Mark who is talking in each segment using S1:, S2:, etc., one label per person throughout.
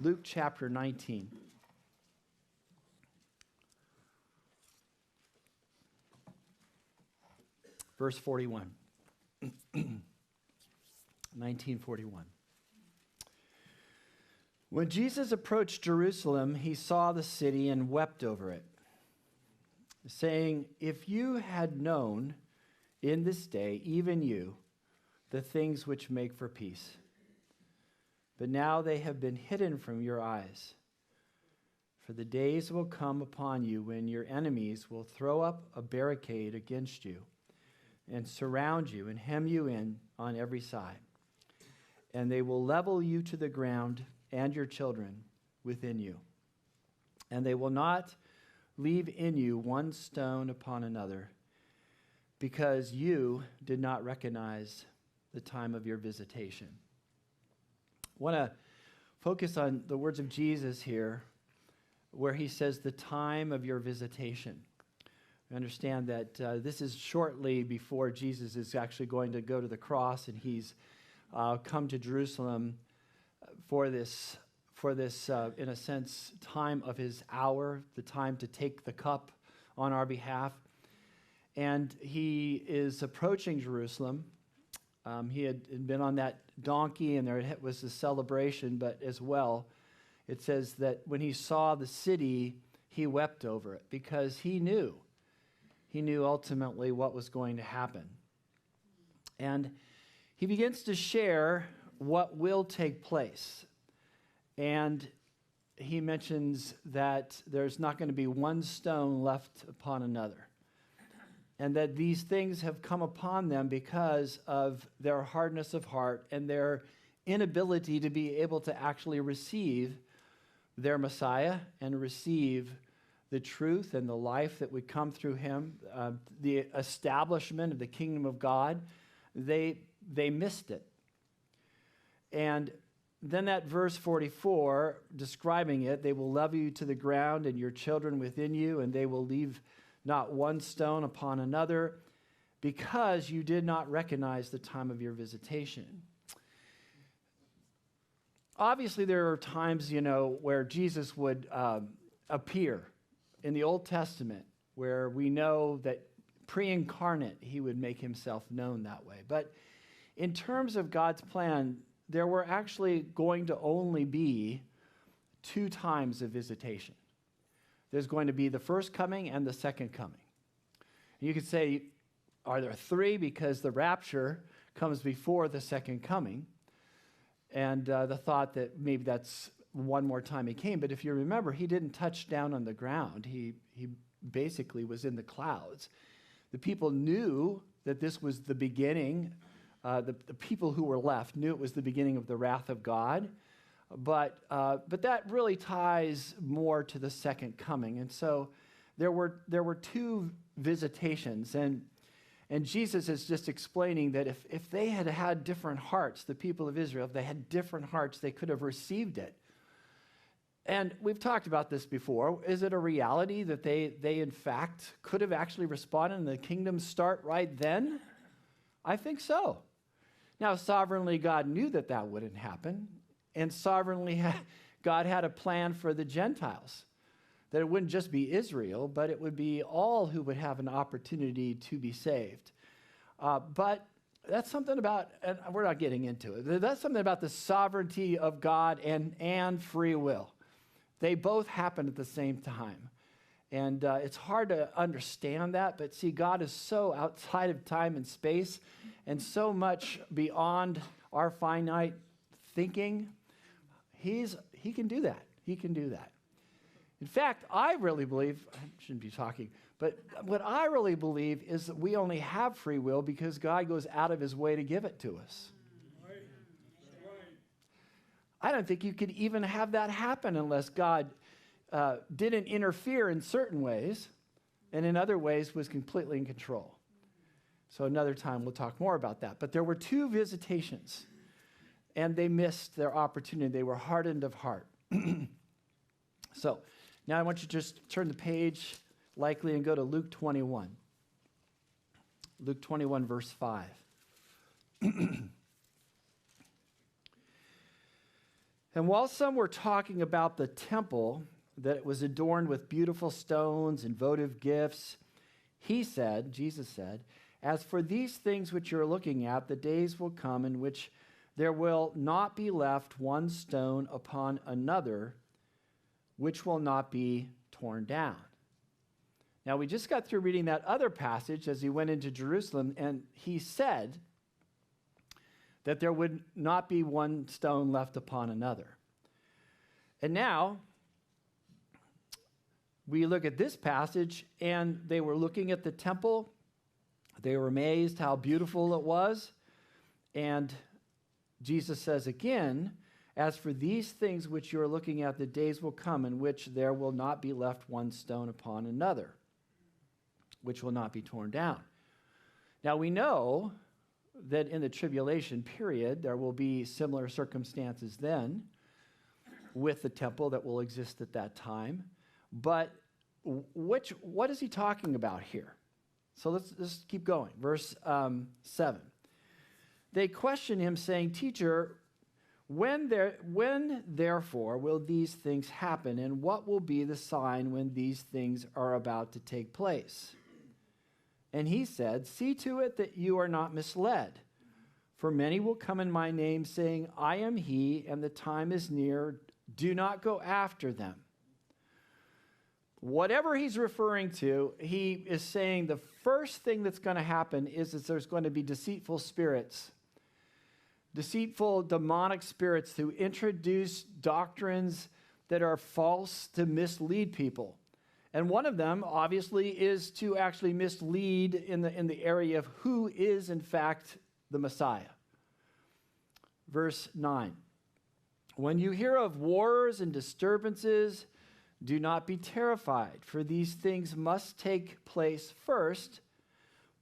S1: Luke chapter 19. Verse 41. 1941. When Jesus approached Jerusalem, he saw the city and wept over it, saying, "If you had known in this day, even you, the things which make for peace. But now they have been hidden from your eyes. For the days will come upon you when your enemies will throw up a barricade against you and surround you and hem you in on every side. And they will level you to the ground and your children within you. And they will not leave in you one stone upon another, because you did not recognize the time of your visitation." I want to focus on the words of Jesus here, where he says, the time of your visitation. We understand that this is shortly before Jesus is actually going to go to the cross, and he's come to Jerusalem for this, in a sense, time of his hour, the time to take the cup on our behalf. And he is approaching Jerusalem. He had been on that donkey, and there was a celebration, but as well, it says that when he saw the city, he wept over it, because he knew ultimately what was going to happen. And he begins to share what will take place. And he mentions that there's not going to be one stone left upon another, and that these things have come upon them because of their hardness of heart and their inability to be able to actually receive their Messiah and receive the truth and the life that would come through him, the establishment of the kingdom of God. They missed it. And then that verse 44, describing it, they will level you to the ground and your children within you, and they will leave not one stone upon another, because you did not recognize the time of your visitation. Obviously, there are times, where Jesus would appear in the Old Testament, where we know that pre-incarnate, he would make himself known that way. But in terms of God's plan, there were actually going to only be 2 times of visitation. There's going to be the first coming and the second coming. You could say, are there 3? Because the rapture comes before the second coming. And the thought that maybe that's one more time he came. But if you remember, he didn't touch down on the ground. He basically was in the clouds. The people knew that this was the beginning. The people who were left knew it was the beginning of the wrath of God. But that really ties more to the second coming. And so there were 2 visitations. And Jesus is just explaining that if they had had different hearts, the people of Israel, if they had different hearts, they could have received it. And we've talked about this before. Is it a reality that they in fact could have actually responded and the kingdom start right then? I think so. Now, sovereignly, God knew that wouldn't happen. And sovereignly, God had a plan for the Gentiles, that it wouldn't just be Israel, but it would be all who would have an opportunity to be saved. But that's something about, and we're not getting into it, that's something about the sovereignty of God and free will. They both happen at the same time. And it's hard to understand that, but see, God is so outside of time and space and so much beyond our finite thinking. He can do that. He can do that. In fact, I really believe, I shouldn't be talking, but what I really believe is that we only have free will because God goes out of his way to give it to us. Right. I don't think you could even have that happen unless God didn't interfere in certain ways and in other ways was completely in control. So another time we'll talk more about that. But there were 2 visitations, and they missed their opportunity. They were hardened of heart. So now I want you to just turn the page likely and go to Luke 21. Luke 21, verse 5. And while some were talking about the temple, that it was adorned with beautiful stones and votive gifts, Jesus said, as for these things which you're looking at, the days will come in which there will not be left one stone upon another, which will not be torn down. Now, we just got through reading that other passage as he went into Jerusalem, and he said that there would not be one stone left upon another. And now, we look at this passage, and they were looking at the temple. They were amazed how beautiful it was. And Jesus says again, as for these things which you are looking at, the days will come in which there will not be left one stone upon another, which will not be torn down. Now we know that in the tribulation period, there will be similar circumstances then with the temple that will exist at that time. But what is he talking about here? So let's keep going. Verse 7. They question him, saying, Teacher, when therefore will these things happen, and what will be the sign when these things are about to take place? And he said, See to it that you are not misled. For many will come in my name, saying, I am he, and the time is near. Do not go after them. Whatever he's referring to, he is saying the first thing that's going to happen is that there's going to be deceitful spirits, deceitful demonic spirits who introduce doctrines that are false to mislead people. And one of them, obviously, is to actually mislead in the area of who is, in fact, the Messiah. Verse 9. When you hear of wars and disturbances, do not be terrified, for these things must take place first,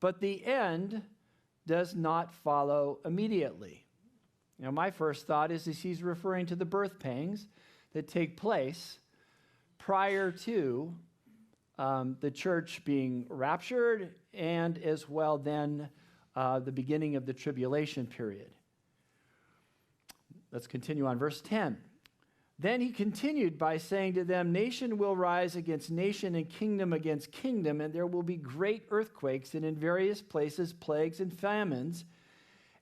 S1: but the end does not follow immediately. Now, my first thought is he's referring to the birth pangs that take place prior to the church being raptured, and as well then the beginning of the tribulation period. Let's continue on. Verse 10. Then he continued by saying to them, Nation will rise against nation and kingdom against kingdom, and there will be great earthquakes, and in various places plagues and famines,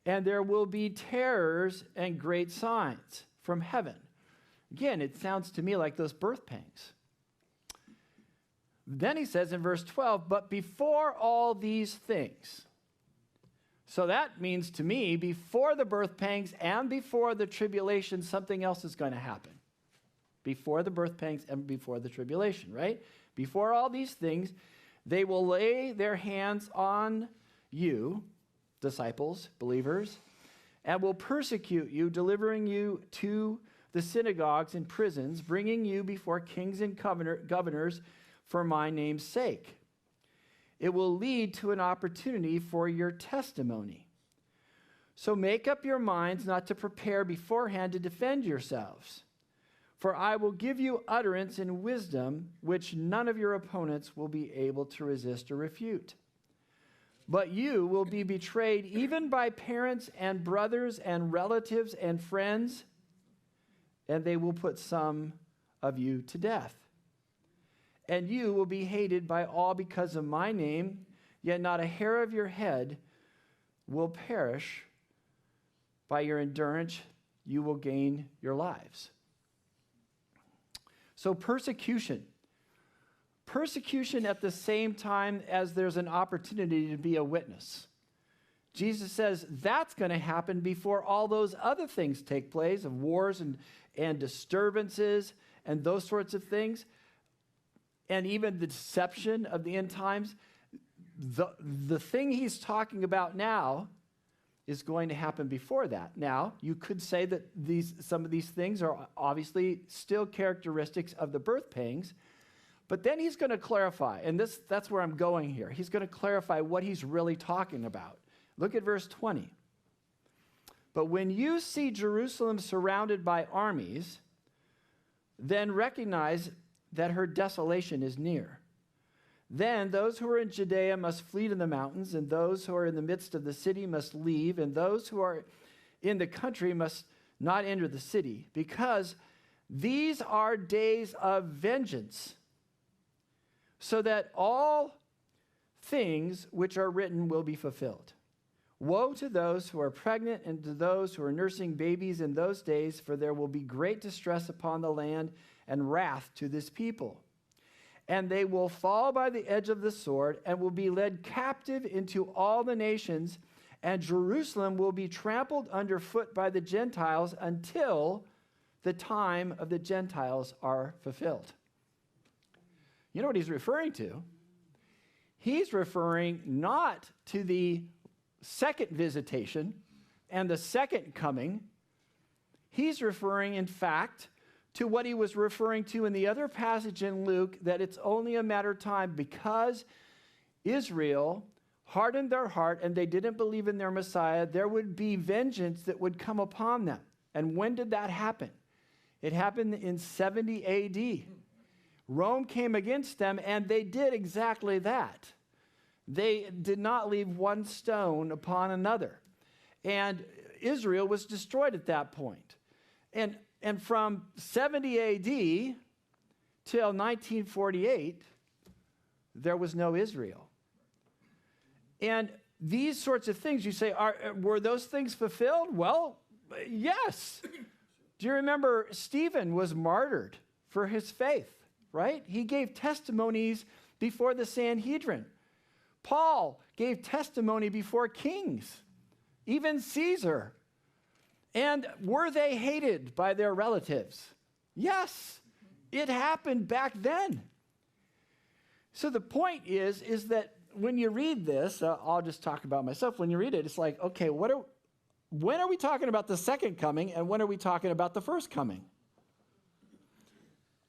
S1: and there will be terrors and great signs from heaven. Again, it sounds to me like those birth pangs. Then he says in verse 12, but before all these things. So that means to me, before the birth pangs and before the tribulation, something else is going to happen. Before the birth pangs and before the tribulation, right? Before all these things, they will lay their hands on you, disciples, believers, and will persecute you, delivering you to the synagogues and prisons, bringing you before kings and governors for my name's sake. It will lead to an opportunity for your testimony. So make up your minds not to prepare beforehand to defend yourselves. For I will give you utterance and wisdom, which none of your opponents will be able to resist or refute. But you will be betrayed even by parents and brothers and relatives and friends, and they will put some of you to death. And you will be hated by all because of my name, yet not a hair of your head will perish. By your endurance, you will gain your lives. So persecution at the same time as there's an opportunity to be a witness. Jesus says that's going to happen before all those other things take place of wars and disturbances and those sorts of things, and even the deception of the end times. The thing he's talking about now is going to happen before that. Now, you could say that some of these things are obviously still characteristics of the birth pangs, but then he's going to clarify, and that's where I'm going here. He's going to clarify what he's really talking about. Look at verse 20. But when you see Jerusalem surrounded by armies, then recognize that her desolation is near. Then those who are in Judea must flee to the mountains, and those who are in the midst of the city must leave, and those who are in the country must not enter the city, because these are days of vengeance, so that all things which are written will be fulfilled. Woe to those who are pregnant and to those who are nursing babies in those days, for there will be great distress upon the land and wrath to this people. And they will fall by the edge of the sword and will be led captive into all the nations, and Jerusalem will be trampled underfoot by the Gentiles until the time of the Gentiles are fulfilled. You know what he's referring to? He's referring not to the second visitation and the second coming. He's referring, in fact, to what he was referring to in the other passage in Luke, that it's only a matter of time because Israel hardened their heart and they didn't believe in their Messiah. There would be vengeance that would come upon them. And when did that happen? It happened in 70 AD. Rome came against them, and they did exactly that. They did not leave one stone upon another. And Israel was destroyed at that point. And from 70 AD till 1948, there was no Israel. And these sorts of things, you say, were those things fulfilled? Well, yes. Do you remember Stephen was martyred for his faith, right? He gave testimonies before the Sanhedrin. Paul gave testimony before kings, even Caesar. And were they hated by their relatives? Yes, it happened back then. So the point is that when you read this, I'll just talk about myself. When you read it, it's like, okay, when are we talking about the second coming, and when are we talking about the first coming?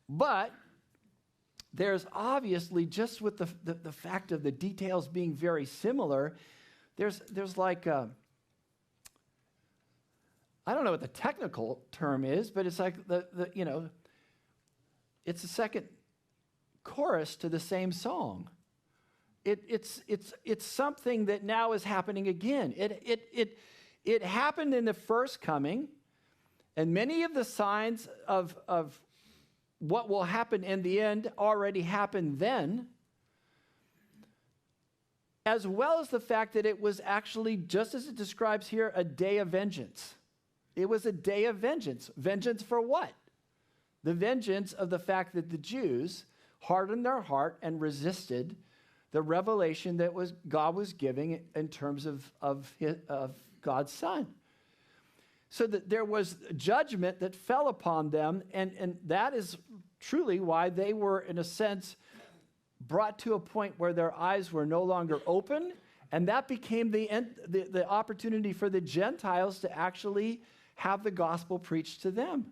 S1: But there's obviously, just with the fact of the details being very similar, there's like, I don't know what the technical term is, but it's like it's a second chorus to the same song. It's something that now is happening again. It happened in the first coming, and many of the signs of what will happen in the end already happened then, as well as the fact that it was actually, just as it describes here, a day of vengeance. It was a day of vengeance. Vengeance for what? The vengeance of the fact that the Jews hardened their heart and resisted the revelation that God was giving in terms of God's Son. So that there was judgment that fell upon them, and that is truly why they were, in a sense, brought to a point where their eyes were no longer open, and that became the opportunity for the Gentiles to actually have the gospel preached to them.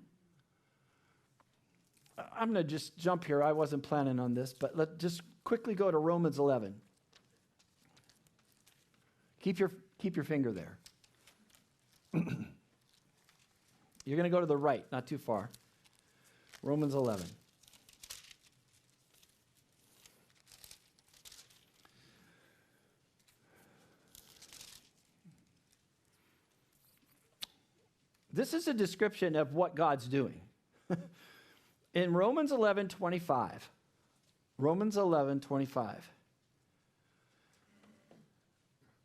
S1: I'm going to just jump here. I wasn't planning on this, but let's just quickly go to Romans 11. Keep your finger there. You're going to go to the right, not too far. Romans 11. This is a description of what God's doing. In Romans 11:25, Romans 11:25.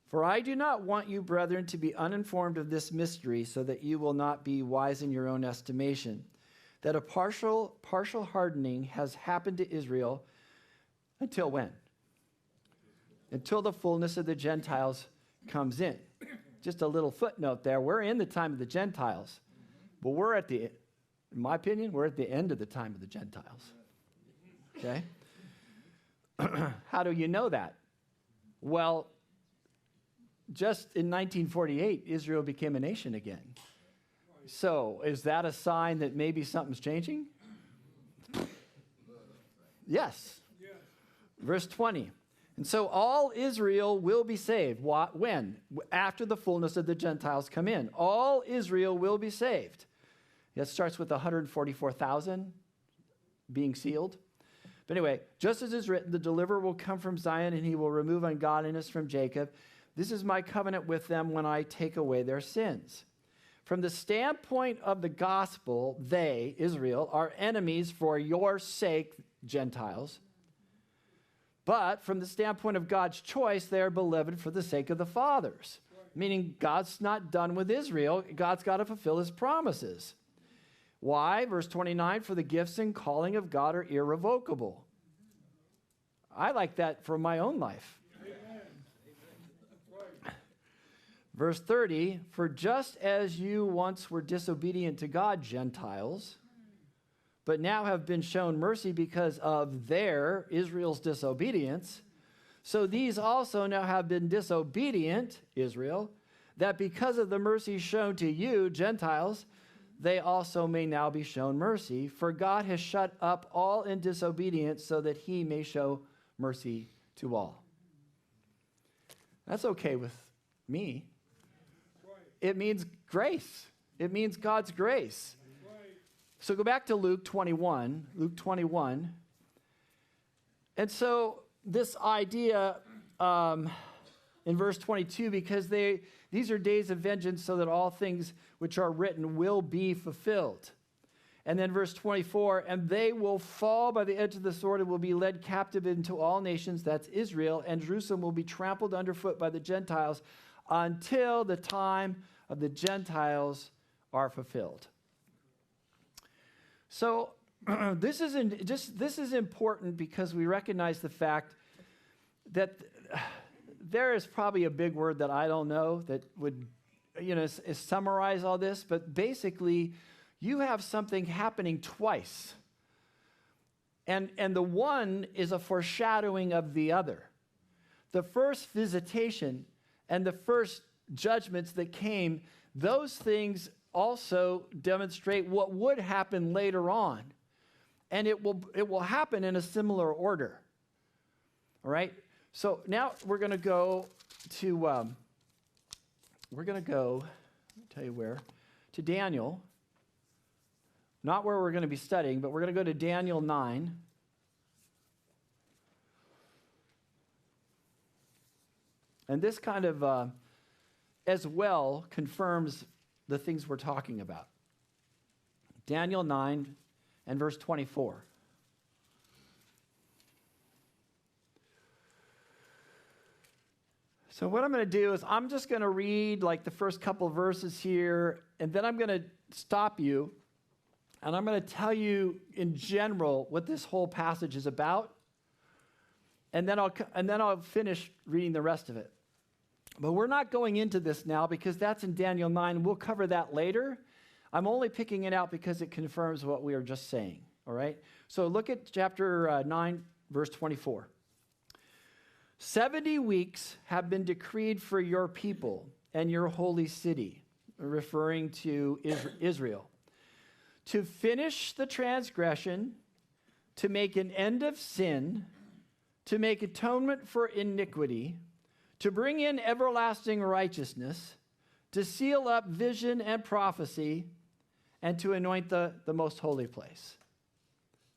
S1: For I do not want you, brethren, to be uninformed of this mystery, so that you will not be wise in your own estimation, that a partial hardening has happened to Israel until when? Until the fullness of the Gentiles comes in. Just a little footnote there. We're in the time of the Gentiles, but in my opinion, we're at the end of the time of the Gentiles. Okay? How do you know that? Well, just in 1948, Israel became a nation again. So, is that a sign that maybe something's changing? Yes. Verse 20. And so all Israel will be saved. When? After the fullness of the Gentiles come in. All Israel will be saved. That starts with 144,000 being sealed. But anyway, just as is written, the deliverer will come from Zion, and he will remove ungodliness from Jacob. This is my covenant with them when I take away their sins. From the standpoint of the gospel, they, Israel, are enemies for your sake, Gentiles. But from the standpoint of God's choice, they are beloved for the sake of the fathers. Meaning God's not done with Israel. God's got to fulfill his promises. Why? Verse 29, for the gifts and calling of God are irrevocable. I like that for my own life. Verse 30, for just as you once were disobedient to God, Gentiles, but now have been shown mercy because of their, Israel's disobedience, so these also now have been disobedient, Israel, that because of the mercy shown to you, Gentiles, they also may now be shown mercy. For God has shut up all in disobedience so that he may show mercy to all. That's okay with me. It means grace. It means God's grace. So go back to Luke 21. Luke 21. And so this idea in verse 22, because these are days of vengeance so that all things which are written will be fulfilled. And then verse 24, and they will fall by the edge of the sword and will be led captive into all nations, that's Israel, and Jerusalem will be trampled underfoot by the Gentiles until the time of the Gentiles are fulfilled. So this is important because we recognize the fact that there is probably a big word that I don't know that would, summarize all this, but basically you have something happening twice. And the one is a foreshadowing of the other. The first visitation and the first judgments that came, those things also demonstrate what would happen later on. And it will happen in a similar order. All right? So now we're going to go to, I'll tell you where, to Daniel. Not where we're going to be studying, but we're going to go to Daniel 9. And this kind of, as well, confirms the things we're talking about. Daniel 9 and verse 24. So what I'm going to do is I'm just going to read like the first couple of verses here, and then I'm going to stop you, and I'm going to tell you in general what this whole passage is about, and then I'll finish reading the rest of it. But we're not going into this now because that's in Daniel 9. We'll cover that later. I'm only picking it out because it confirms what we are just saying, all right? So look at chapter 9, verse 24. 70 weeks have been decreed for your people and your holy city, referring to Israel, to finish the transgression, to make an end of sin, to make atonement for iniquity, to bring in everlasting righteousness, to seal up vision and prophecy, and to anoint the most holy place.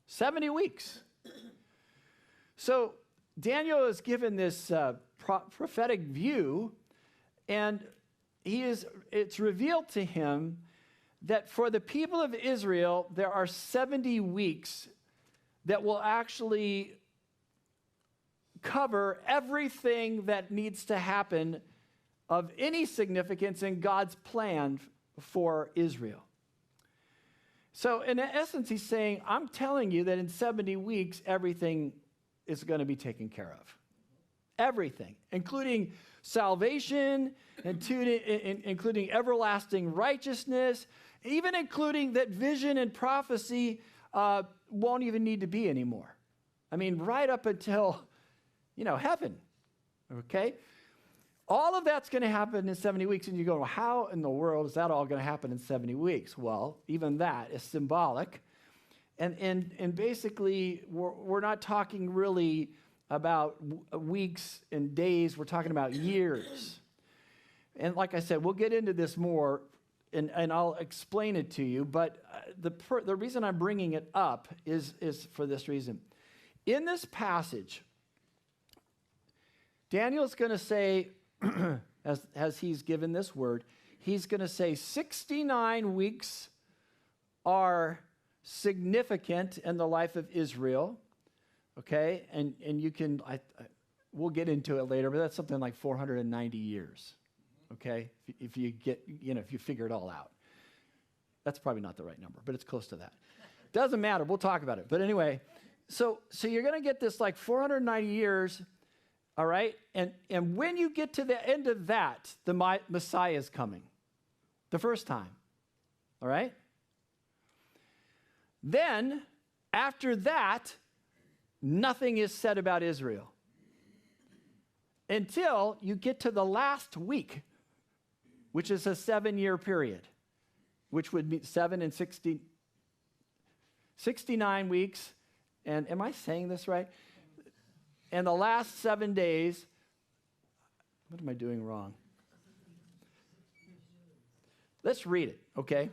S1: 70 weeks. So Daniel is given this prophetic view, and it's revealed to him that for the people of Israel, there are 70 weeks that will actually cover everything that needs to happen of any significance in God's plan for Israel. So in essence, he's saying, I'm telling you that in 70 weeks, everything is going to be taken care of. Everything, including salvation, including everlasting righteousness, even including that vision and prophecy won't even need to be anymore. I mean, right up until heaven, okay? All of that's going to happen in 70 weeks, and you go, well, how in the world is that all going to happen in 70 weeks? Well, even that is symbolic, and basically, we're not talking really about weeks and days. We're talking about years. And like I said, we'll get into this more, and I'll explain it to you, but the reason I'm bringing it up is for this reason. In this passage, Daniel's going to say, as he's given this word, he's going to say 69 weeks are significant in the life of Israel, okay? And you can, we'll get into it later, but that's something like 490 years, okay? If you get, if you figure it all out. That's probably not the right number, but it's close to that. Doesn't matter, we'll talk about it. But anyway, so you're going to get this like 490 years, all right? And when you get to the end of that, the Messiah is coming, the first time, all right? Then, after that, nothing is said about Israel until you get to the last week, which is a 7-year period, which would be 69 weeks. And am I saying this right? And the last 7 days, what am I doing wrong? Let's read it, okay?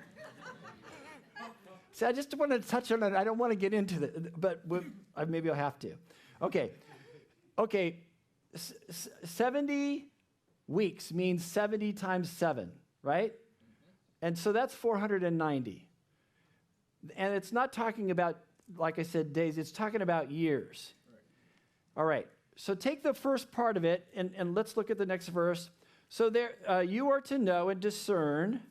S1: See, I just want to touch on it. I don't want to get into it, but maybe I'll have to. Okay. 70 weeks means 70 times 7, right? And so that's 490. And it's not talking about, like I said, days. It's talking about years. All right. So take the first part of it, and let's look at the next verse. So there, you are to know and discern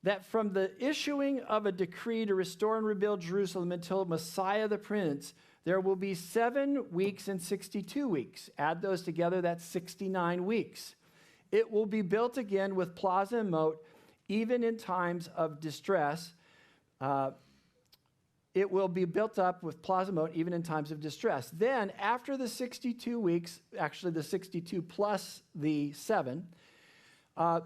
S1: that from the issuing of a decree to restore and rebuild Jerusalem until Messiah the Prince, there will be 7 weeks and 62 weeks. Add those together, that's 69 weeks. It will be built again with plaza and moat, even in times of distress. It will be built up with plaza and moat, even in times of distress. Then, after the 62 weeks, actually the 62 plus the 7,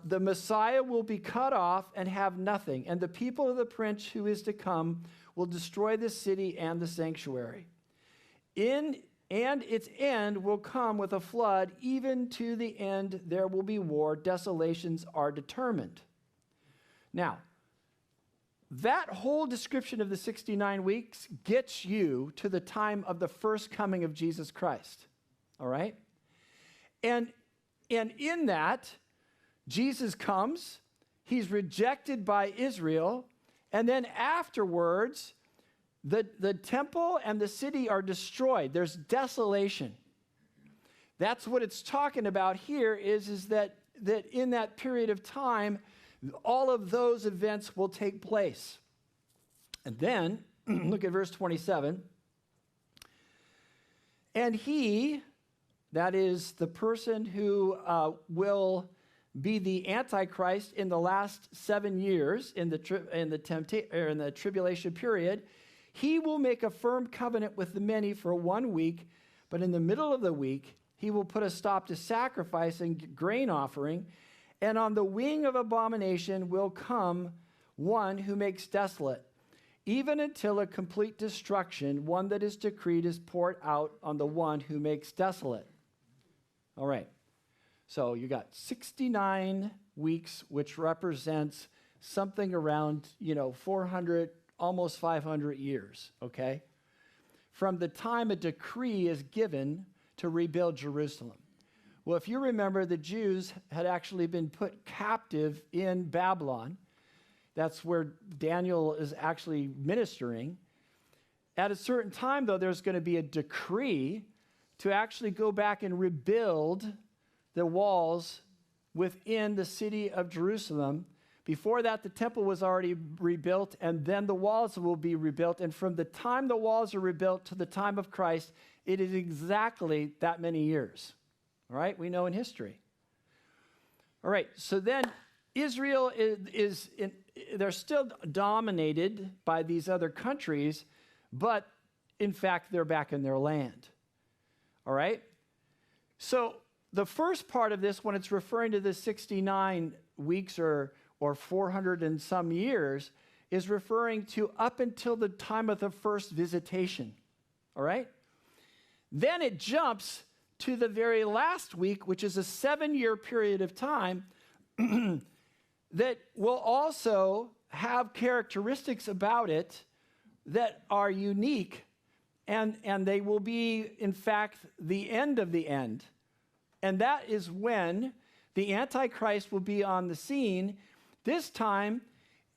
S1: the Messiah will be cut off and have nothing, and the people of the prince who is to come will destroy the city and the sanctuary. And its end will come with a flood, even to the end there will be war. Desolations are determined. Now, that whole description of the 69 weeks gets you to the time of the first coming of Jesus Christ, all right? And in that, Jesus comes, he's rejected by Israel, and then afterwards, the temple and the city are destroyed. There's desolation. That's what it's talking about here is that in that period of time, all of those events will take place. And then, look at verse 27. And he, that is the person who will be the Antichrist in the last 7 years in the tribulation period, he will make a firm covenant with the many for 1 week, but in the middle of the week, he will put a stop to sacrifice and grain offering, and on the wing of abomination will come one who makes desolate, even until a complete destruction, one that is decreed, is poured out on the one who makes desolate. All right. So you got 69 weeks, which represents something around, 400, almost 500 years, okay? From the time a decree is given to rebuild Jerusalem. Well, if you remember, the Jews had actually been put captive in Babylon. That's where Daniel is actually ministering. At a certain time, though, there's going to be a decree to actually go back and rebuild the walls within the city of Jerusalem. Before that, the temple was already rebuilt, and then the walls will be rebuilt. And from the time the walls are rebuilt to the time of Christ, it is exactly that many years. All right? We know in history. All right, so then Israel they're still dominated by these other countries, but in fact, they're back in their land. All right? So the first part of this, when it's referring to the 69 weeks or 400 and some years, is referring to up until the time of the first visitation. All right? Then it jumps to the very last week, which is a 7-year period of time that will also have characteristics about it that are unique, and they will be, in fact, the end of the end. And that is when the Antichrist will be on the scene. This time,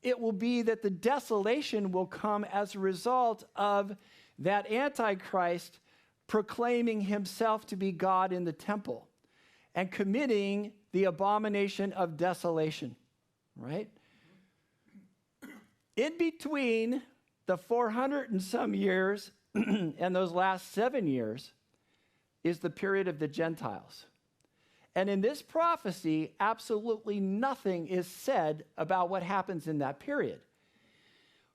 S1: it will be that the desolation will come as a result of that Antichrist proclaiming himself to be God in the temple and committing the abomination of desolation, right? In between the 400 and some years and those last 7 years is the period of the Gentiles. And in this prophecy, absolutely nothing is said about what happens in that period.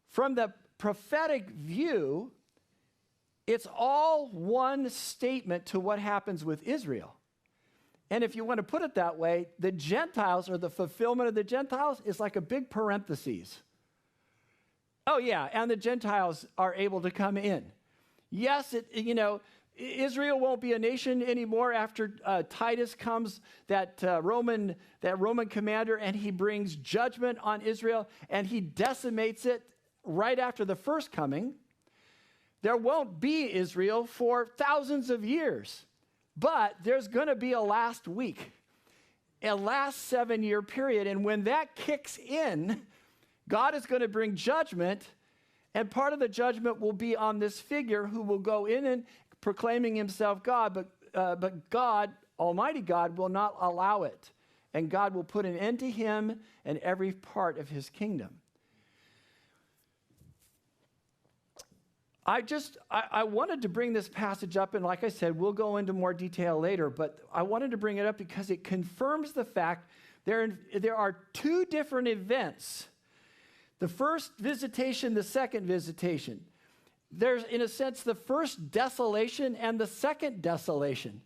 S1: From the prophetic view, it's all one statement to what happens with Israel. And if you want to put it that way, the Gentiles, or the fulfillment of the Gentiles, is like a big parenthesis. Oh yeah, and the Gentiles are able to come in. Yes, Israel won't be a nation anymore after Titus comes, that Roman commander, and he brings judgment on Israel, and he decimates it right after the first coming. There won't be Israel for thousands of years, but there's going to be a last week, a last 7-year period, and when that kicks in, God is going to bring judgment, and part of the judgment will be on this figure who will go in and proclaiming himself God, but God, Almighty God, will not allow it. And God will put an end to him and every part of his kingdom. I wanted to bring this passage up, and like I said, we'll go into more detail later, but I wanted to bring it up because it confirms the fact there are two different events. The first visitation, the second visitation. There's, in a sense, the first desolation and the second desolation.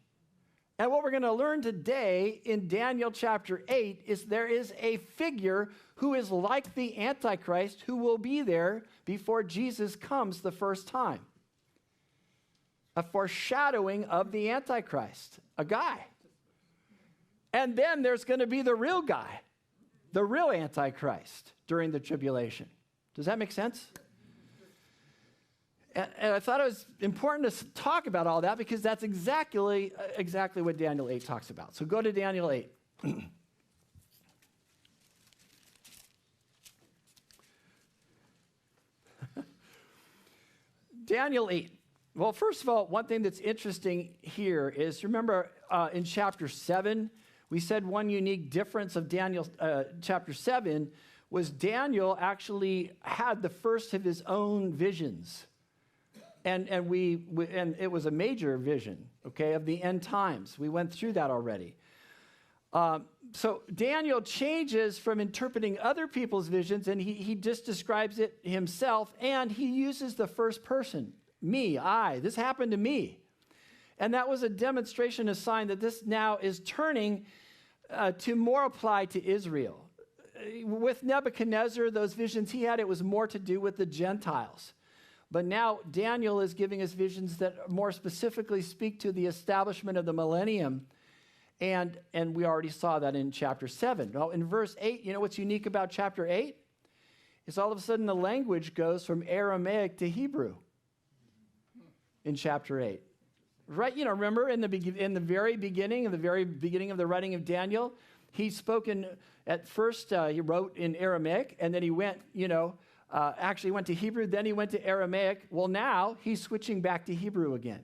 S1: And what we're going to learn today in Daniel chapter 8 is there is a figure who is like the Antichrist who will be there before Jesus comes the first time. A foreshadowing of the Antichrist, a guy. And then there's going to be the real guy, the real Antichrist during the tribulation. Does that make sense? And I thought it was important to talk about all that because that's exactly what Daniel 8 talks about. So go to Daniel 8. Daniel 8. Well, first of all, one thing that's interesting here is, remember in chapter 7, we said one unique difference of Daniel chapter 7 was Daniel actually had the first of his own visions. And it was a major vision, okay, of the end times. We went through that already. So Daniel changes from interpreting other people's visions, and he just describes it himself, and he uses the first person, me, I. This happened to me. And that was a demonstration, a sign that this now is turning to more apply to Israel. With Nebuchadnezzar, those visions he had, it was more to do with the Gentiles. But now Daniel is giving us visions that more specifically speak to the establishment of the millennium. And we already saw that in chapter 7. Well, in verse 8, you know what's unique about chapter 8? Is all of a sudden the language goes from Aramaic to Hebrew in chapter 8. Right, remember in the very beginning of the writing of Daniel, he spoken at first, he wrote in Aramaic, and then he went, actually went to Hebrew, then he went to Aramaic. Well, now he's switching back to Hebrew again,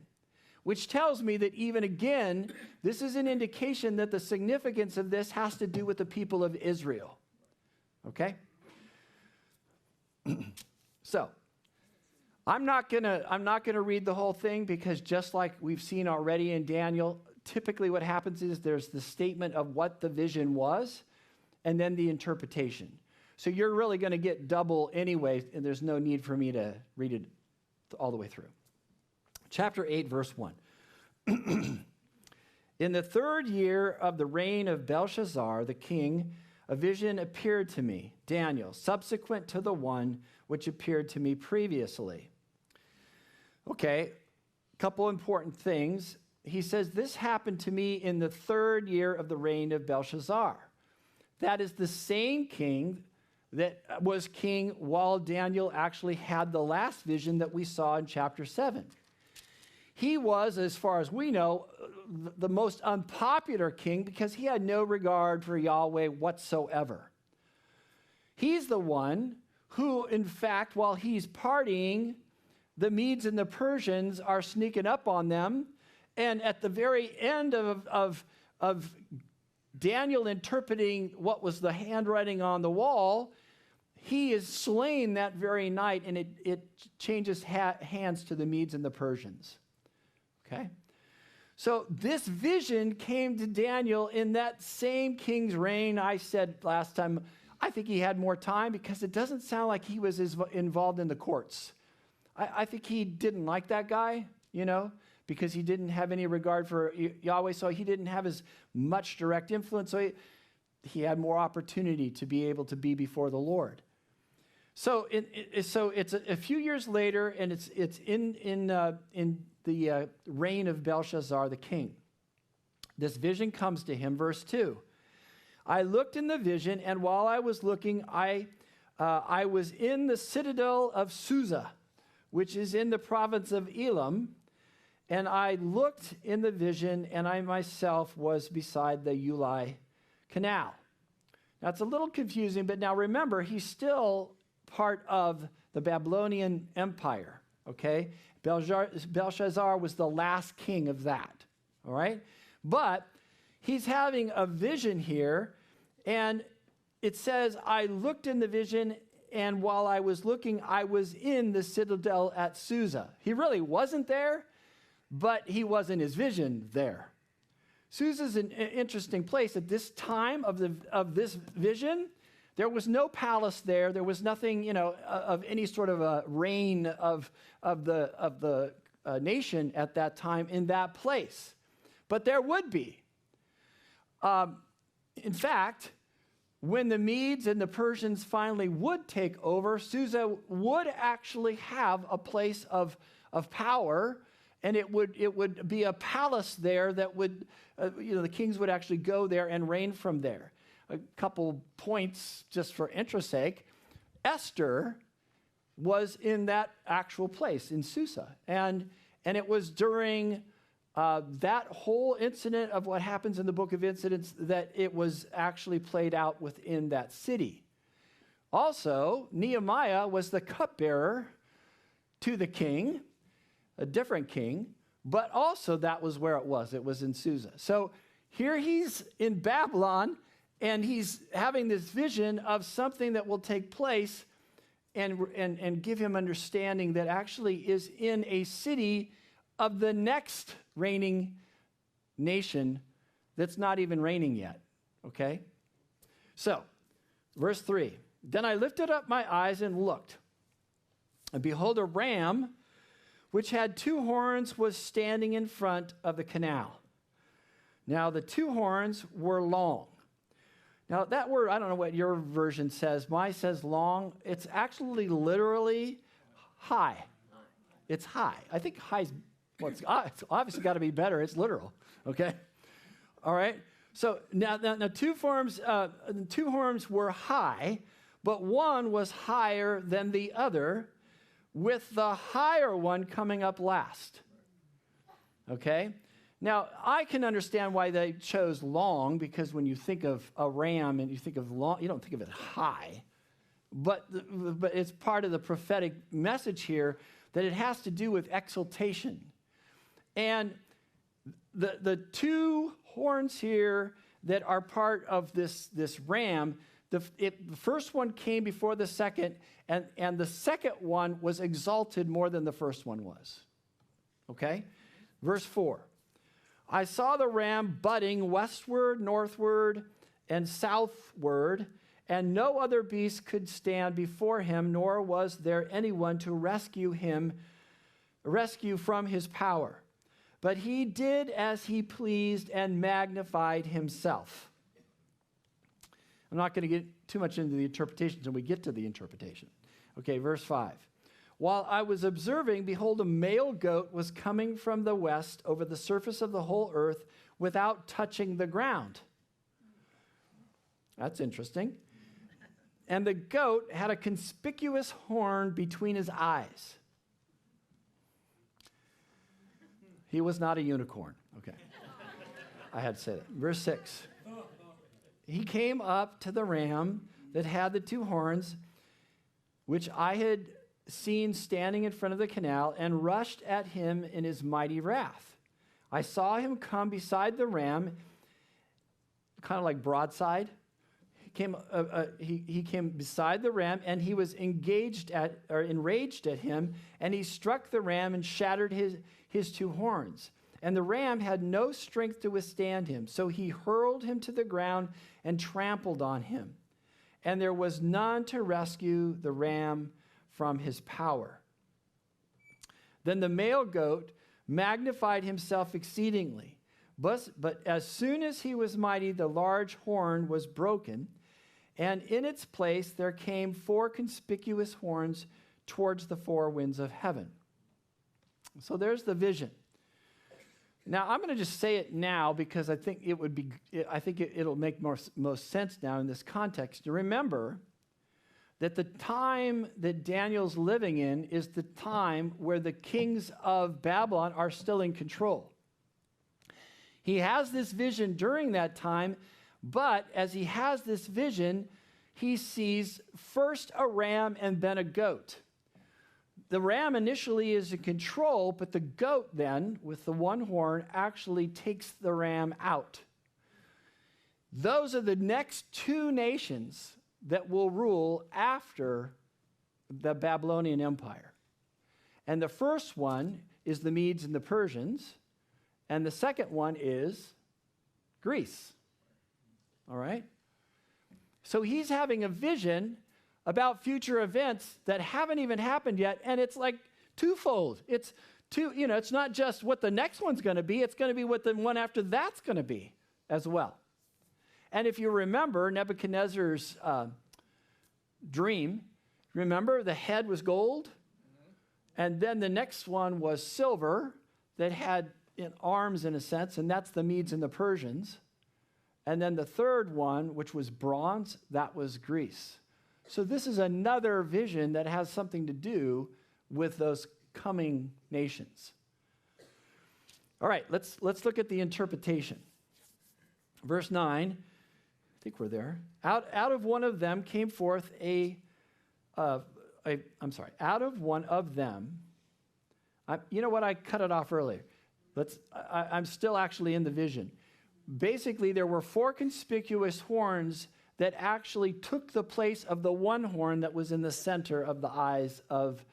S1: which tells me that even again, this is an indication that the significance of this has to do with the people of Israel. Okay? So, I'm not gonna read the whole thing because just like we've seen already in Daniel, typically what happens is there's the statement of what the vision was and then the interpretation. So you're really going to get double anyway, and there's no need for me to read it all the way through. Chapter 8, verse 1. In the 3rd year of the reign of Belshazzar, the king, a vision appeared to me, Daniel, subsequent to the one which appeared to me previously. Okay, a couple important things. He says, this happened to me in the 3rd year of the reign of Belshazzar. That is the same king that was king while Daniel actually had the last vision that we saw in chapter 7. He was, as far as we know, the most unpopular king because he had no regard for Yahweh whatsoever. He's the one who, in fact, while he's partying, the Medes and the Persians are sneaking up on them. And at the very end of Daniel interpreting what was the handwriting on the wall, he is slain that very night, and it changes hands to the Medes and the Persians. Okay? So this vision came to Daniel in that same king's reign. I said last time, I think he had more time because it doesn't sound like he was as involved in the courts. I think he didn't like that guy, because he didn't have any regard for Yahweh, so he didn't have as much direct influence. So he had more opportunity to be able to be before the Lord. So it's a few years later, and it's in the reign of Belshazzar the king. This vision comes to him, verse 2. I looked in the vision, and while I was looking, I was in the citadel of Susa, which is in the province of Elam, and I looked in the vision, and I myself was beside the Ulai Canal. Now, it's a little confusing, but now remember, he's still part of the Babylonian Empire, okay? Belshazzar was the last king of that, all right? But he's having a vision here, and it says, I looked in the vision, and while I was looking, I was in the citadel at Susa. He really wasn't there, but he was in his vision there. Susa's an interesting place. At this time of this vision, there was no palace there. There was nothing, of any sort of a reign of the nation at that time in that place. But there would be. In fact, when the Medes and the Persians finally would take over, Susa would actually have a place of power, and it would be a palace there that would, the kings would actually go there and reign from there. A couple points just for interest's sake. Esther was in that actual place in Susa, and it was during that whole incident of what happens in the book of Incidents that it was actually played out within that city. Also, Nehemiah was the cupbearer to the king, a different king, but also that was where it was. It was in Susa. So here he's in Babylon, and he's having this vision of something that will take place and give him understanding that actually is in a city of the next reigning nation that's not even reigning yet, okay? So, verse 3, then I lifted up my eyes and looked, and behold, a ram which had 2 horns was standing in front of the canal. Now, the 2 horns were long. Now, that word, I don't know what your version says. Mine says long. It's actually literally high. It's high. I think high's, it's obviously got to be better. It's literal, okay? All right? So now 2 horns were high, but one was higher than the other, with the higher one coming up last. Okay? Now, I can understand why they chose long, because when you think of a ram and you think of long, you don't think of it high. But it's part of the prophetic message here that it has to do with exaltation. And the 2 horns here that are part of this ram, the first one came before the second, and the second one was exalted more than the first one was. Okay? Verse 4. I saw the ram butting westward, northward, and southward, and no other beast could stand before him, nor was there anyone to rescue from his power. But he did as he pleased and magnified himself. I'm not going to get too much into the interpretation until we get to the interpretation. Okay, verse 5. While I was observing, behold, a male goat was coming from the west over the surface of the whole earth without touching the ground. That's interesting. And the goat had a conspicuous horn between his eyes. He was not a unicorn. Okay. I had to say that. Verse 6. He came up to the ram that had the two horns, which I had seen standing in front of the canal, and rushed at him in his mighty wrath. I saw him come beside the ram, kind of like broadside. He came beside the ram, and he was enraged at him, and he struck the ram and shattered his two horns. And the ram had no strength to withstand him, so he hurled him to the ground and trampled on him. And there was none to rescue the ram from his power. Then the male goat magnified himself exceedingly. But as soon as he was mighty, the large horn was broken, and in its place there came 4 conspicuous horns towards the 4 winds of heaven. So there's the vision. Now, I'm going to just say it now because I think it'll make most sense now in this context. To remember that the time that Daniel's living in is the time where the kings of Babylon are still in control. He has this vision during that time, but as he has this vision, he sees first a ram and then a goat. The ram initially is in control, but the goat then, with the one horn, actually takes the ram out. Those are the next 2 nations that will rule after the Babylonian Empire. And the first one is the Medes and the Persians, and the second one is Greece. All right? So he's having a vision about future events that haven't even happened yet, and it's like twofold. It's not just what the next one's going to be, it's going to be what the one after that's going to be as well. And if you remember Nebuchadnezzar's dream, remember the head was gold, and then the next one was silver that had arms in a sense, and that's the Medes and the Persians. And then the third one, which was bronze, that was Greece. So this is another vision that has something to do with those coming nations. All right, let's look at the interpretation. Verse 9, I think we're there. Out of one of them came forth out of one of them. You know what? I cut it off earlier. I'm still actually in the vision. Basically, there were 4 conspicuous horns that actually took the place of the one horn that was in the center of the eyes of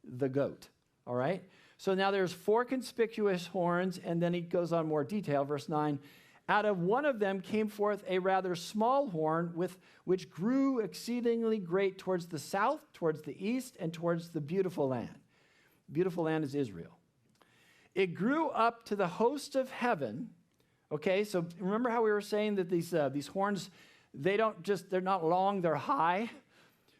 S1: the goat. All right? So now there's 4 conspicuous horns, and then he goes on more detail. Verse 9, out of one of them came forth a rather small horn, which grew exceedingly great towards the south, towards the east, and towards the beautiful land. Beautiful land is Israel. It grew up to the host of heaven. Okay, so remember how we were saying that these horns, they're not long, they're high?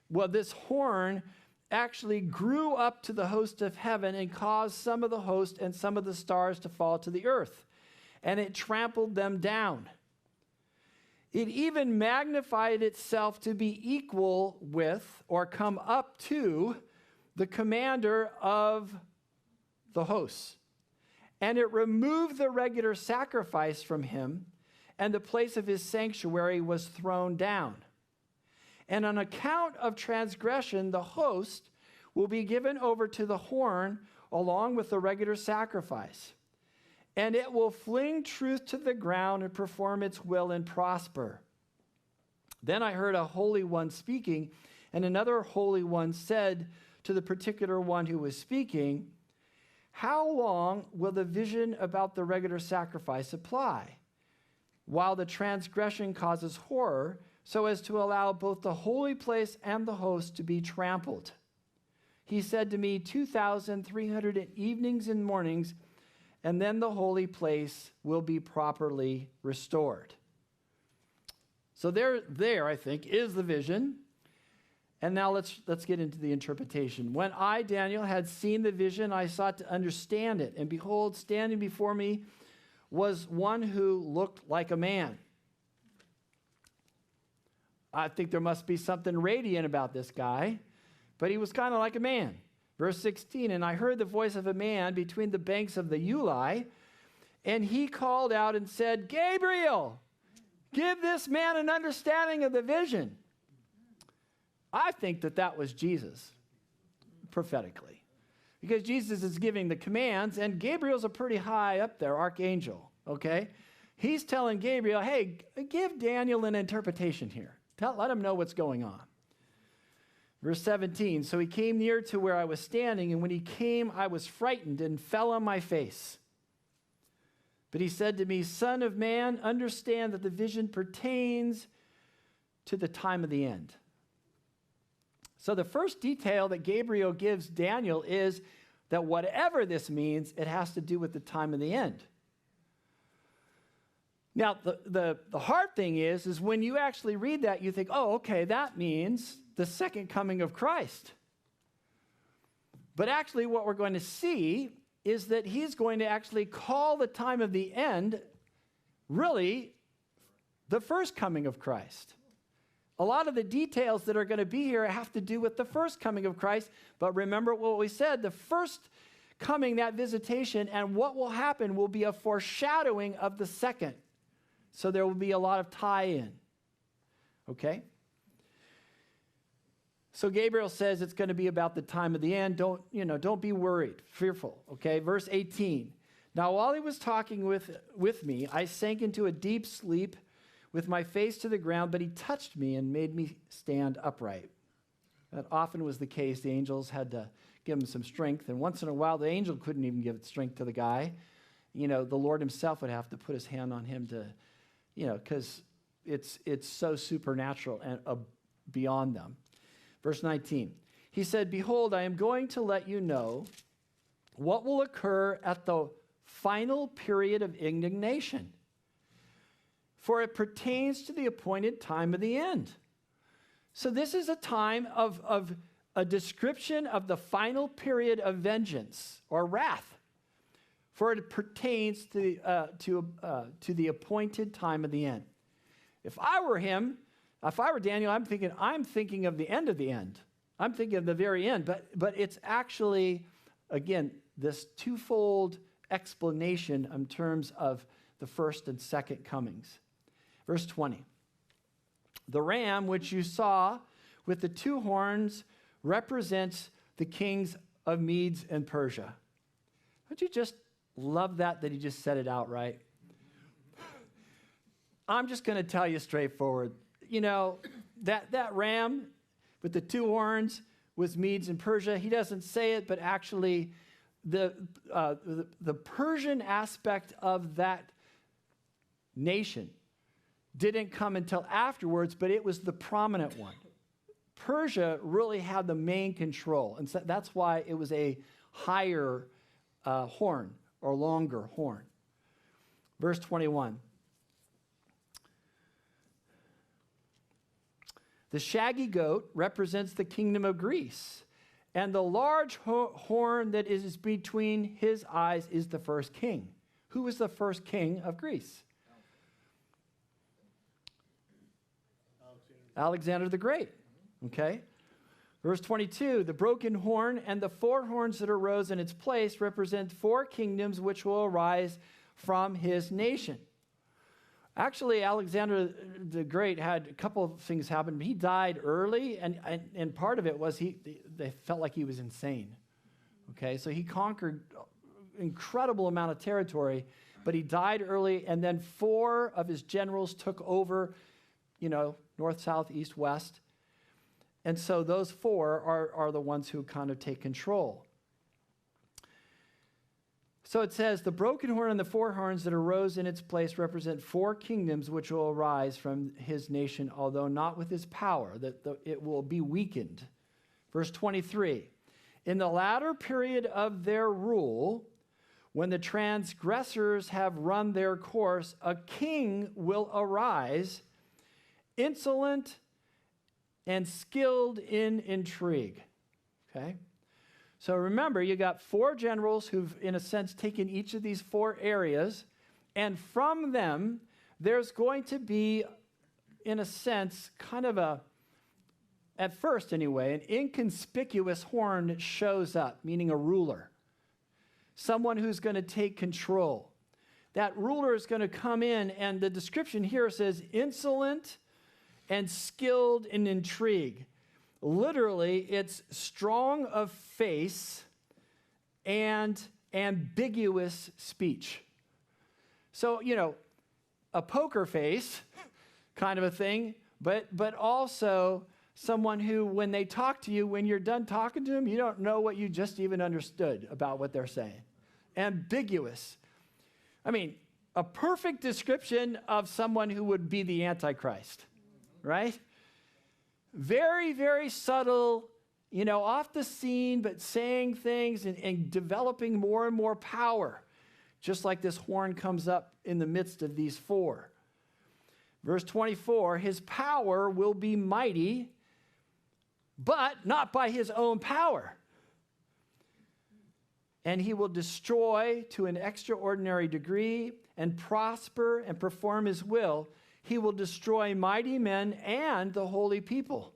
S1: Well, this horn actually grew up to the host of heaven and caused some of the host and some of the stars to fall to the earth, and it trampled them down. It even magnified itself to be equal with or come up to the commander of the hosts. And it removed the regular sacrifice from him, and the place of his sanctuary was thrown down. And on account of transgression, the host will be given over to the horn along with the regular sacrifice. And it will fling truth to the ground and perform its will and prosper. Then I heard a holy one speaking, and another holy one said to the particular one who was speaking, how long will the vision about the regular sacrifice apply, while the transgression causes horror, so as to allow both the holy place and the host to be trampled? He said to me, 2,300 evenings and mornings, and then the holy place will be properly restored. So there, I think, is the vision. And now let's get into the interpretation. When I, Daniel, had seen the vision, I sought to understand it. And behold, standing before me was one who looked like a man. I think there must be something radiant about this guy, but he was kind of like a man. Verse 16, and I heard the voice of a man between the banks of the Ulai, And he called out and said, Gabriel, give this man an understanding of the vision. I think that was Jesus, prophetically. Because Jesus is giving the commands, and Gabriel's a pretty high up there, archangel, okay? He's telling Gabriel, hey, give Daniel an interpretation here. Let him know what's going on. Verse 17, so he came near to where I was standing, and when he came, I was frightened and fell on my face. But he said to me, Son of man, understand that the vision pertains to the time of the end. So the first detail that Gabriel gives Daniel is that whatever this means, it has to do with the time of the end. Now, the hard thing is when you actually read that, you think, oh, okay, that means the second coming of Christ. But actually what we're going to see is that he's going to actually call the time of the end really the first coming of Christ. A lot of the details that are going to be here have to do with the first coming of Christ. But remember what we said, the first coming, that visitation, and what will happen will be a foreshadowing of the second. So there will be a lot of tie-in. Okay? So Gabriel says it's going to be about the time of the end. Don't be worried, fearful. Okay? Verse 18. Now while he was talking with me, I sank into a deep sleep with my face to the ground, but he touched me and made me stand upright. That often was the case. The angels had to give him some strength, and once in a while, the angel couldn't even give strength to the guy. The Lord himself would have to put his hand on him to, because it's so supernatural and beyond them. Verse 19, he said, Behold, I am going to let you know what will occur at the final period of indignation, for it pertains to the appointed time of the end. So this is a time of a description of the final period of vengeance or wrath, for it pertains to the appointed time of the end. If I were Daniel, I'm thinking of the end of the end. I'm thinking of the very end, but it's actually, again, this twofold explanation in terms of the first and second comings. Verse 20. The ram which you saw with the two horns represents the kings of Medes and Persia. Don't you just love that he just said it outright? I'm just going to tell you straightforward. That ram with the two horns was Medes and Persia. He doesn't say it, but actually the Persian aspect of that nation didn't come until afterwards, but it was the prominent one. Persia really had the main control, and so that's why it was a higher horn or longer horn. Verse 21. The shaggy goat represents the kingdom of Greece, and the large horn that is between his eyes is the first king. Who was the first king of Greece? Alexander the Great. Okay? Verse 22, the broken horn and the four horns that arose in its place represent four kingdoms which will arise from his nation. Actually, Alexander the Great had a couple of things happen. He died early, and part of it was they felt like he was insane. Okay, so he conquered an incredible amount of territory, but he died early, and then four of his generals took over, north, south, east, west. And so those four are the ones who kind of take control. So it says, the broken horn and the four horns that arose in its place represent four kingdoms which will arise from his nation, although not with his power, that it will be weakened. Verse 23, in the latter period of their rule, when the transgressors have run their course, a king will arise, insolent and skilled in intrigue. Okay? So remember, you got four generals who've, in a sense, taken each of these four areas, and from them, there's going to be, in a sense, kind of at first anyway, an inconspicuous horn that shows up, meaning a ruler, someone who's going to take control. that ruler is going to come in, and the description here says insolent and skilled in intrigue. Literally, it's strong of face and ambiguous speech. So, a poker face kind of a thing, but also someone who, when they talk to you, when you're done talking to them, you don't know what you just even understood about what they're saying. Ambiguous. I mean, a perfect description of someone who would be the Antichrist, right? Very, very subtle, off the scene, but saying things and developing more and more power, just like this horn comes up in the midst of these four. Verse 24, his power will be mighty, but not by his own power. And he will destroy to an extraordinary degree and prosper and perform his will. He will destroy mighty men and the holy people.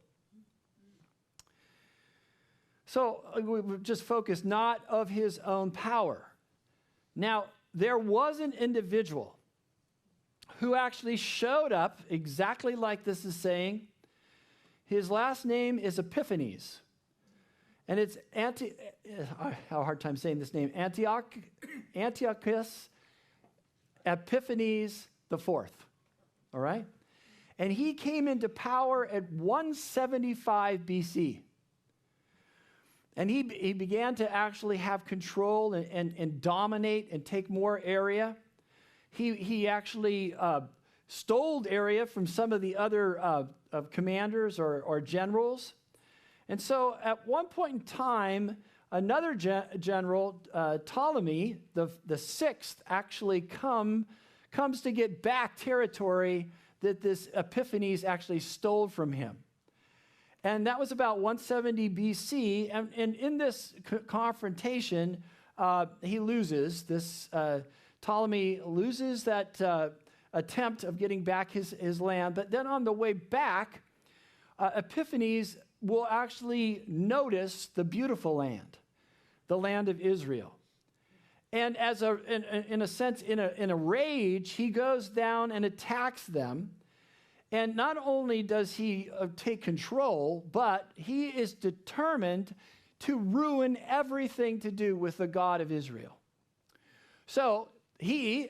S1: So we just focus not of his own power. Now, there was an individual who actually showed up exactly like this is saying. His last name is Epiphanes. And it's I have a hard time saying this name, Antiochus Epiphanes IV. All right? And he came into power at 175 BC. And he began to actually have control and dominate and take more area. He actually stole area from some of the other commanders or generals. And so at one point in time, another general, Ptolemy, the sixth, actually comes to get back territory that this Epiphanes actually stole from him. And that was about 170 BC. And in this confrontation, he loses. Ptolemy loses that attempt of getting back his land. But then on the way back, Epiphanes will actually notice the beautiful land, the land of Israel. And in a sense, in a rage, he goes down and attacks them. And not only does he take control, but he is determined to ruin everything to do with the God of Israel. So he,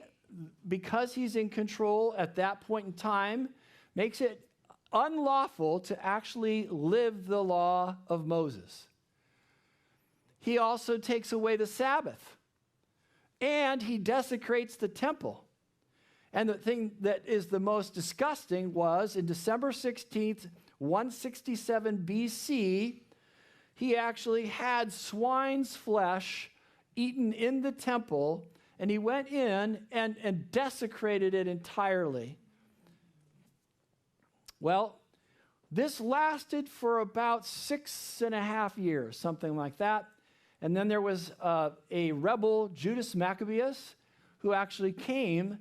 S1: because he's in control at that point in time, makes it unlawful to actually live the law of Moses. He also takes away the Sabbath, and he desecrates the temple. And the thing that is the most disgusting was in December 16th, 167 BC, he actually had swine's flesh eaten in the temple, and he went in and desecrated it entirely. Well, this lasted for about 6.5 years, something like that. And then there was a rebel, Judas Maccabeus, who actually came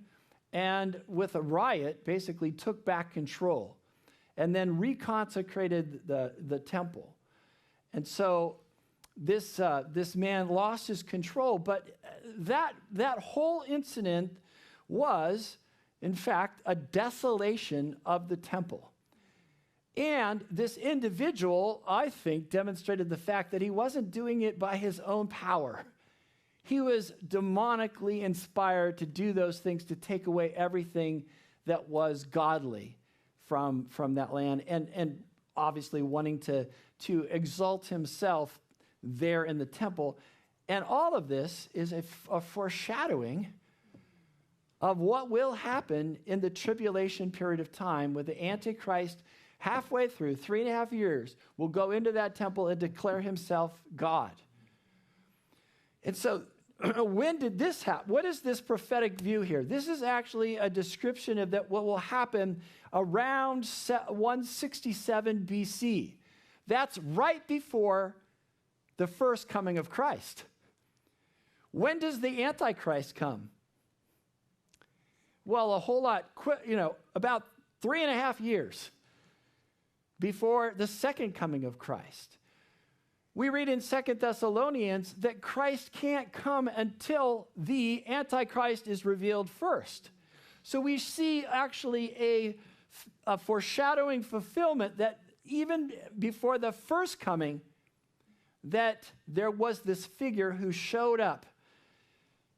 S1: and with a riot basically took back control and then reconsecrated the temple. And so this man lost his control, but that whole incident was, in fact, a desolation of the temple. And this individual, I think, demonstrated the fact that he wasn't doing it by his own power. He was demonically inspired to do those things, to take away everything that was godly from that land, and obviously wanting to exalt himself there in the temple. And all of this is a foreshadowing of what will happen in the tribulation period of time, with the Antichrist halfway through, 3.5 years, will go into that temple and declare himself God. And so when did this happen? What is this prophetic view here? This is actually a description of what will happen around 167 BC. That's right before the first coming of Christ. When does the Antichrist come? Well, a whole lot quick, about 3.5 years before the second coming of Christ. We read in 2 Thessalonians that Christ can't come until the Antichrist is revealed first. So we see actually a foreshadowing fulfillment that even before the first coming, that there was this figure who showed up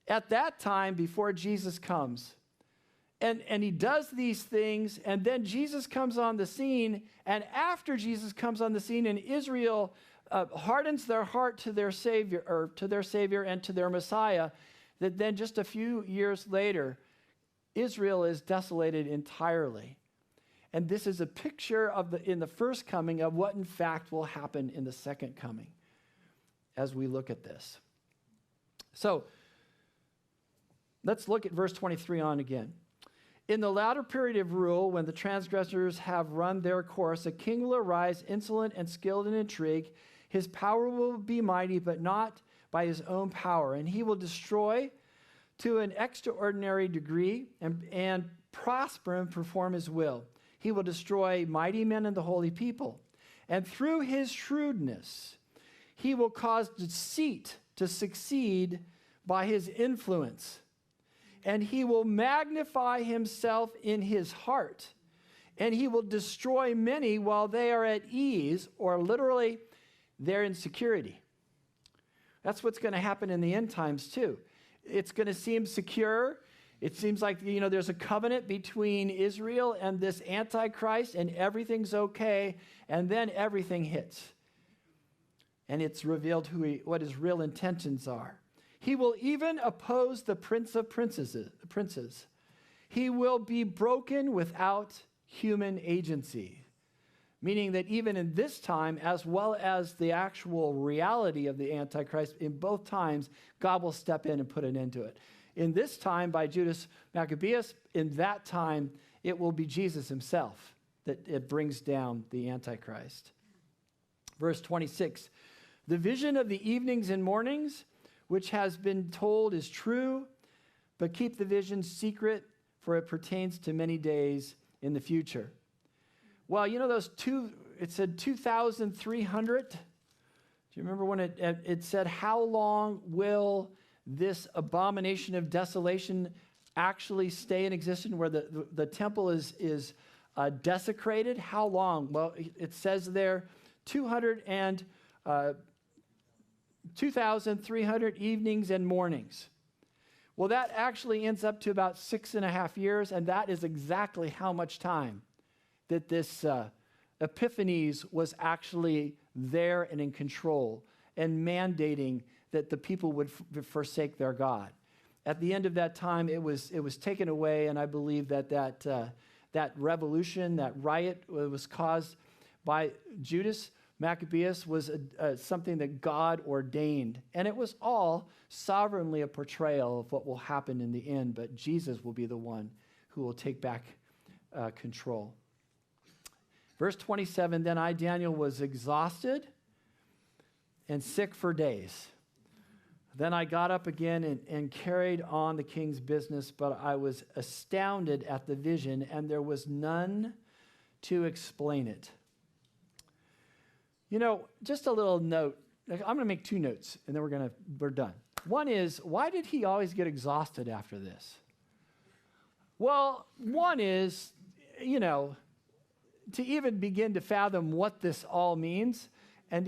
S1: at that time before Jesus comes. And he does these things, and then Jesus comes on the scene, and after Jesus comes on the scene, and Israel hardens their heart to their Savior, and to their Messiah, that then just a few years later, Israel is desolated entirely. And this is a picture in the first coming of what in fact will happen in the second coming as we look at this. So let's look at verse 23 on again. In the latter period of rule, when the transgressors have run their course, a king will arise, insolent and skilled in intrigue. His power will be mighty, but not by his own power. And he will destroy to an extraordinary degree and prosper and perform his will. He will destroy mighty men and the holy people. And through his shrewdness, he will cause deceit to succeed by his influence. And he will magnify himself in his heart. And he will destroy many while they are at ease, or literally, they're in security. That's what's going to happen in the end times too. It's going to seem secure. It seems like, there's a covenant between Israel and this Antichrist, and everything's okay, and then everything hits. And it's revealed what his real intentions are. He will even oppose the prince of princes. He will be broken without human agency. Meaning that even in this time, as well as the actual reality of the Antichrist, in both times, God will step in and put an end to it. In this time, by Judas Maccabeus, in that time, it will be Jesus himself that it brings down the Antichrist. Verse 26, the vision of the evenings and mornings, which has been told, is true, but keep the vision secret, for it pertains to many days in the future. Well, it said 2,300. Do you remember when it said, how long will this abomination of desolation actually stay in existence, where the temple is desecrated? How long? Well, it says there 2,300 evenings and mornings. Well, that actually ends up to about 6.5 years, and that is exactly how much time that this Epiphanes was actually there and in control and mandating that the people would forsake their God. At the end of that time, it was taken away, and I believe that revolution, that riot was caused by Judas Maccabeus was something that God ordained, and it was all sovereignly a portrayal of what will happen in the end, but Jesus will be the one who will take back control. Verse 27, then I, Daniel, was exhausted and sick for days. Then I got up again and carried on the king's business, but I was astounded at the vision, and there was none to explain it. Just a little note. I'm going to make 2 notes, and then we're done. One is, why did he always get exhausted after this? Well, one is, to even begin to fathom what this all means, and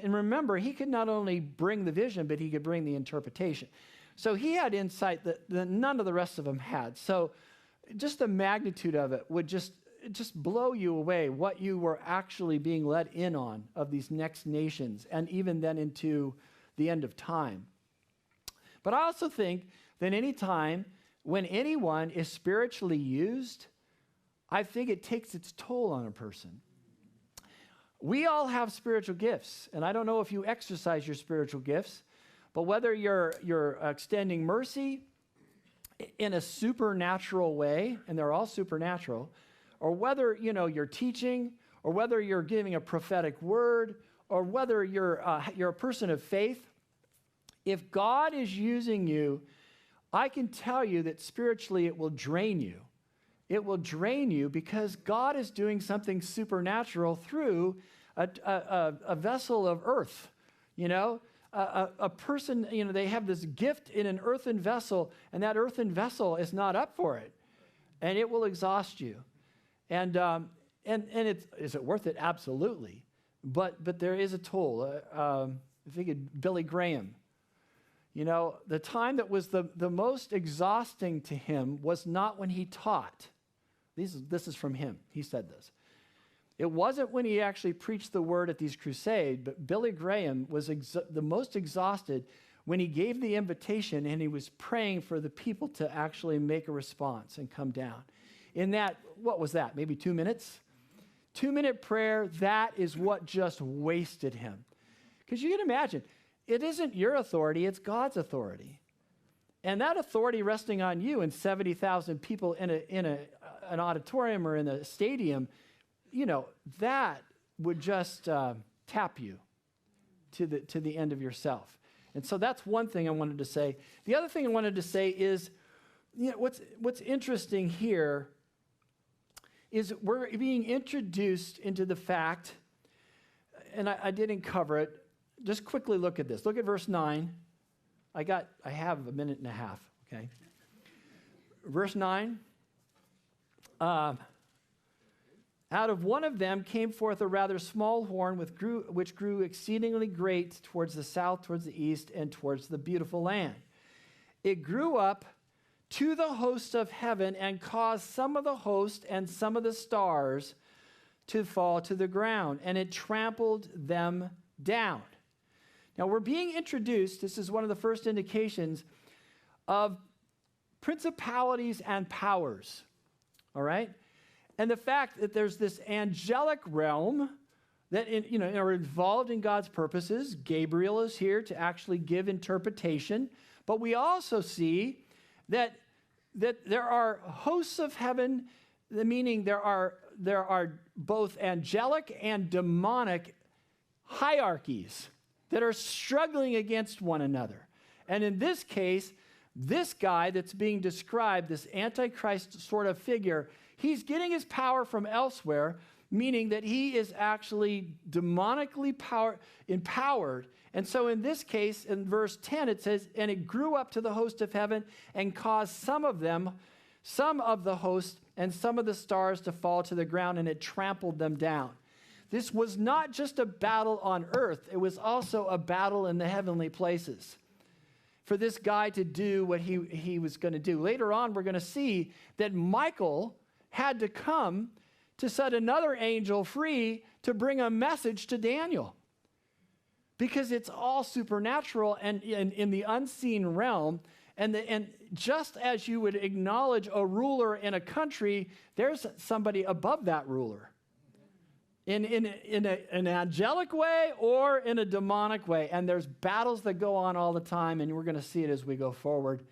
S1: remember, he could not only bring the vision, but he could bring the interpretation. So he had insight that none of the rest of them had. So just the magnitude of it would just blow you away, what you were actually being let in on of these next nations, and even then into the end of time. But I also think that any time when anyone is spiritually used, I think it takes its toll on a person. We all have spiritual gifts, and I don't know if you exercise your spiritual gifts, but whether you're extending mercy in a supernatural way, and they're all supernatural, or whether you're teaching, or whether you're giving a prophetic word, or whether you're a person of faith, if God is using you, I can tell you that spiritually it will drain you. It will drain you because God is doing something supernatural through a vessel of earth, You know, a person, you know, they have this gift in an earthen vessel, and that earthen vessel is not up for it, and it will exhaust you. And is it worth it? Absolutely. But there is a toll. I think Billy Graham, you know, the time that was the most exhausting to him was not when he taught. This is from him. He said this. It wasn't when he actually preached the word at these crusades, but Billy Graham was the most exhausted when he gave the invitation and he was praying for the people to actually make a response and come down. In that, what was that? Maybe 2 minutes? 2-minute prayer, that is what just wasted him. Because you can imagine, it isn't your authority, it's God's authority. And that authority resting on you and 70,000 people in an auditorium or in a stadium, you know, that would just tap you to the end of yourself. And so that's one thing I wanted to say. The other thing I wanted to say is, you know, what's interesting here is we're being introduced into the fact, and I didn't cover it. Just quickly look at this. Look at verse 9. I have a minute and a half, okay? Verse 9. Out of one of them came forth a rather small horn which grew exceedingly great towards the south, towards the east, and towards the beautiful land. It grew up to the host of heaven and caused some of the host and some of the stars to fall to the ground, and it trampled them down. Now we're being introduced, this is one of the first indications of principalities and powers, all right? And the fact that there's this angelic realm that are involved in God's purposes. Gabriel is here to actually give interpretation. But we also see that there are hosts of heaven, meaning there are both angelic and demonic hierarchies that are struggling against one another. And in this case, this guy that's being described, this Antichrist sort of figure, he's getting his power from elsewhere, meaning that he is actually demonically empowered. And so in this case, in verse 10, it says, and it grew up to the host of heaven and caused some of the host and some of the stars to fall to the ground, and it trampled them down. This was not just a battle on earth. It was also a battle in the heavenly places for this guy to do what he was going to do. Later on, we're going to see that Michael had to come to set another angel free to bring a message to Daniel. Because it's all supernatural and in the unseen realm. And just as you would acknowledge a ruler in a country, there's somebody above that ruler. In an angelic way or in a demonic way. And there's battles that go on all the time, and we're going to see it as we go forward.